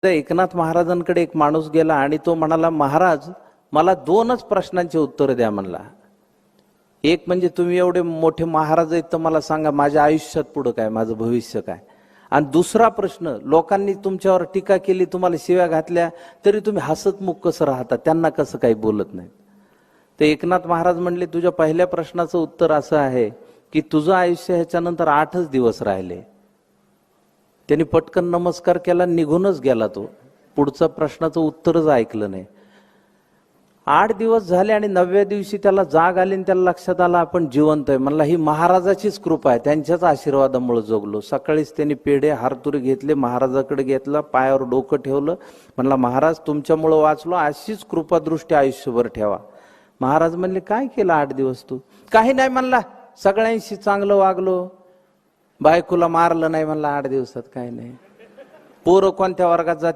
तर एकनाथ महाराजांकडे एक माणूस गेला आणि तो म्हणाला, महाराज मला दोनच प्रश्नांचे उत्तर द्या म्हणला. एक म्हणजे तुम्ही एवढे मोठे महाराज आहेत तर मला सांगा माझ्या आयुष्यात पुढं काय, माझं भविष्य काय. आणि दुसरा प्रश्न, लोकांनी तुमच्यावर टीका केली, तुम्हाला शिव्या घातल्या, तरी तुम्ही हसतमुख कसं राहता, त्यांना कसं काही बोलत नाही. तर एकनाथ महाराज म्हणले, तुझ्या पहिल्या प्रश्नाचं उत्तर असं आहे की तुझं आयुष्य ह्याच्यानंतर 8च दिवस राहिले. त्यांनी पटकन नमस्कार केला, निघूनच गेला. तो पुढचा प्रश्नाचं उत्तरच ऐकलं नाही. 8 दिवस झाले आणि 9व्या दिवशी त्याला जाग आली आणि त्याला लक्षात आलं आपण जिवंत आहे. म्हणला ही महाराजाचीच कृपा आहे, त्यांच्याच आशीर्वादामुळे जगलो. सकाळीच त्यांनी पेढे हारतुरी घेतले, महाराजाकडे घेतला, पायावर डोकं ठेवलं. म्हणला, महाराज तुमच्यामुळं वाचलो, अशीच कृपादृष्टी आयुष्यभर ठेवा. महाराज म्हणले, काय केलं 8 दिवस तू? काही नाही म्हणला, सगळ्यांशी चांगलं वागलो, बायकोला मारलं नाही म्हणला 8 दिवसात. काय नाही. पोरं कोणत्या वर्गात जात